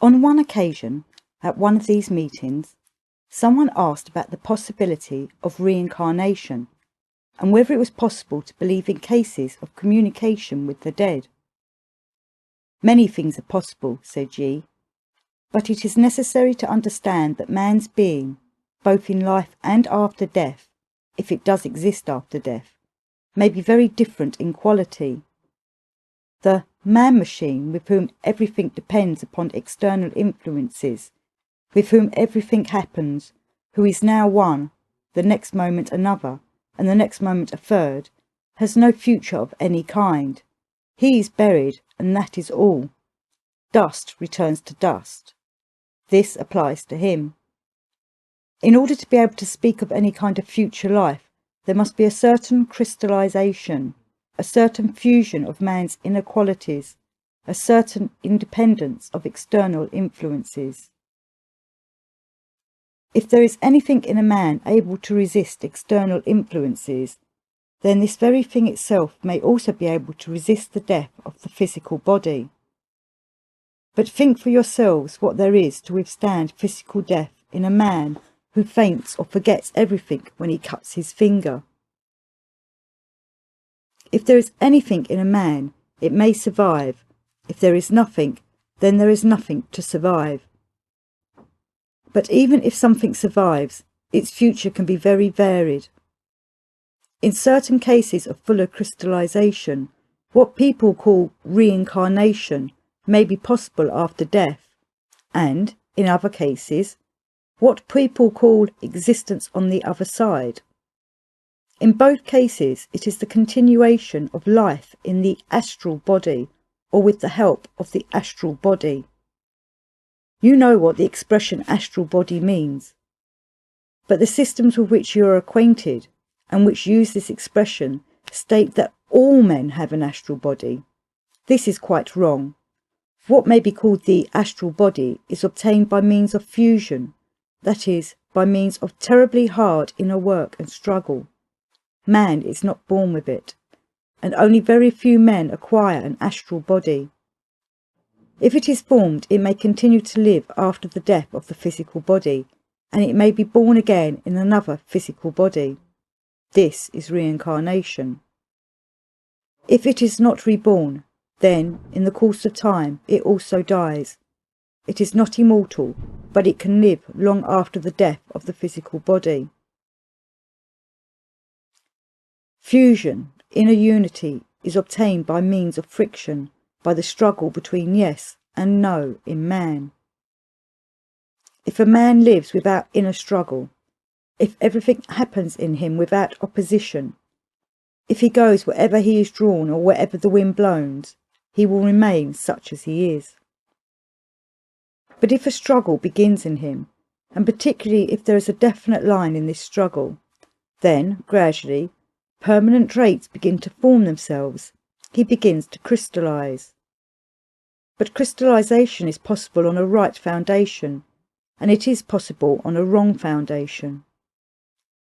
On one occasion, at one of these meetings, someone asked about the possibility of reincarnation and whether it was possible to believe in cases of communication with the dead. "Many things are possible," said G, "but it is necessary to understand that man's being, both in life and after death, if it does exist after death, may be very different in quality. The man-machine with whom everything depends upon external influences, with whom everything happens, who is now one, the next moment another, and the next moment a third, has no future of any kind. He is buried, and that is all. Dust returns to dust. This applies to him. In order to be able to speak of any kind of future life, there must be a certain crystallization, a certain fusion of man's inner qualities, a certain independence of external influences. If there is anything in a man able to resist external influences, then this very thing itself may also be able to resist the death of the physical body. But think for yourselves what there is to withstand physical death in a man who faints or forgets everything when he cuts his finger. If there is anything in a man, it may survive. If there is nothing, then there is nothing to survive. But even if something survives, its future can be very varied. In certain cases of fuller crystallization, what people call reincarnation may be possible after death, and, in other cases, what people call existence on the other side. In both cases, it is the continuation of life in the astral body, or with the help of the astral body. You know what the expression astral body means, but the systems with which you are acquainted, and which use this expression, state that all men have an astral body. This is quite wrong. What may be called the astral body is obtained by means of fusion, that is, by means of terribly hard inner work and struggle. Man is not born with it, and only very few men acquire an astral body. If it is formed, it may continue to live after the death of the physical body, and it may be born again in another physical body. This is reincarnation. If it is not reborn, then, in the course of time, it also dies. It is not immortal, but it can live long after the death of the physical body. Fusion, inner unity, is obtained by means of friction, by the struggle between yes and no in man. If a man lives without inner struggle, if everything happens in him without opposition, if he goes wherever he is drawn or wherever the wind blows, he will remain such as he is. But if a struggle begins in him, and particularly if there is a definite line in this struggle, then, gradually, permanent traits begin to form themselves. He begins to crystallize. But crystallization is possible on a right foundation, and it is possible on a wrong foundation.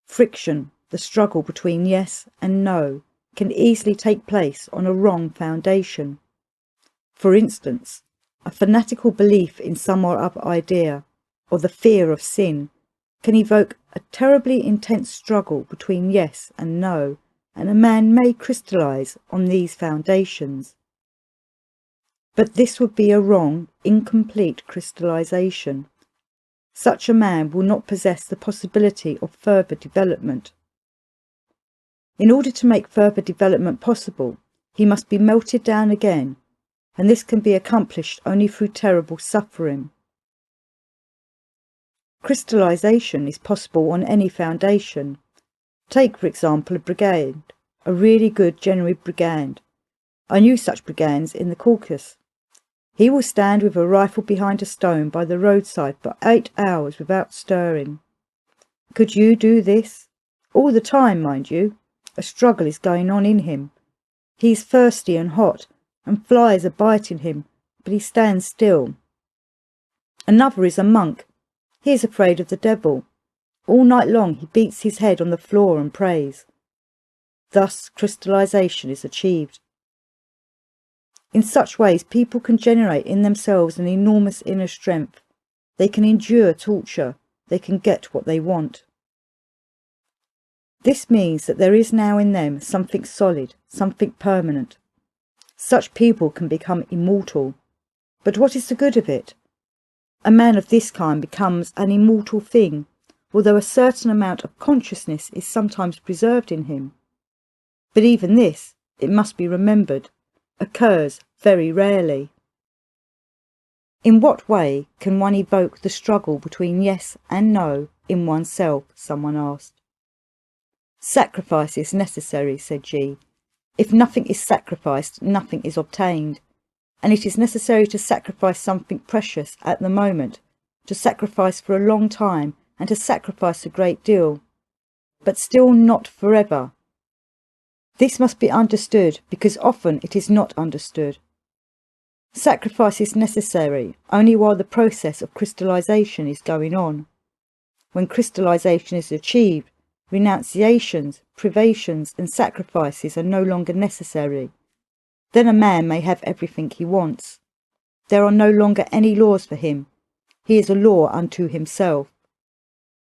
Friction, the struggle between yes and no, can easily take place on a wrong foundation. For instance, a fanatical belief in some or other idea, or the fear of sin, can evoke a terribly intense struggle between yes and no, and a man may crystallize on these foundations. But this would be a wrong, incomplete crystallization. Such a man will not possess the possibility of further development. In order to make further development possible, he must be melted down again, and this can be accomplished only through terrible suffering. Crystallization is possible on any foundation. Take, for example, a brigand, a really good, genuine brigand. I knew such brigands in the Caucasus. He will stand with a rifle behind a stone by the roadside for 8 hours without stirring. Could you do this? All the time, mind you. A struggle is going on in him. He is thirsty and hot, and flies are biting him, but he stands still. Another is a monk. He is afraid of the devil. All night long he beats his head on the floor and prays. Thus crystallization is achieved. In such ways, people can generate in themselves an enormous inner strength. They can endure torture. They can get what they want. This means that there is now in them something solid, something permanent. Such people can become immortal. But what is the good of it? A man of this kind becomes an immortal thing, although a certain amount of consciousness is sometimes preserved in him. But even this, it must be remembered, occurs very rarely. In what way can one evoke the struggle between yes and no in oneself? Someone asked. Sacrifice is necessary, said G. If nothing is sacrificed, nothing is obtained. And it is necessary to sacrifice something precious at the moment, to sacrifice for a long time, and to sacrifice a great deal, but still not forever. This must be understood, because often it is not understood. Sacrifice is necessary only while the process of crystallization is going on. When crystallization is achieved, renunciations, privations and sacrifices are no longer necessary. Then a man may have everything he wants. There are no longer any laws for him. He is a law unto himself.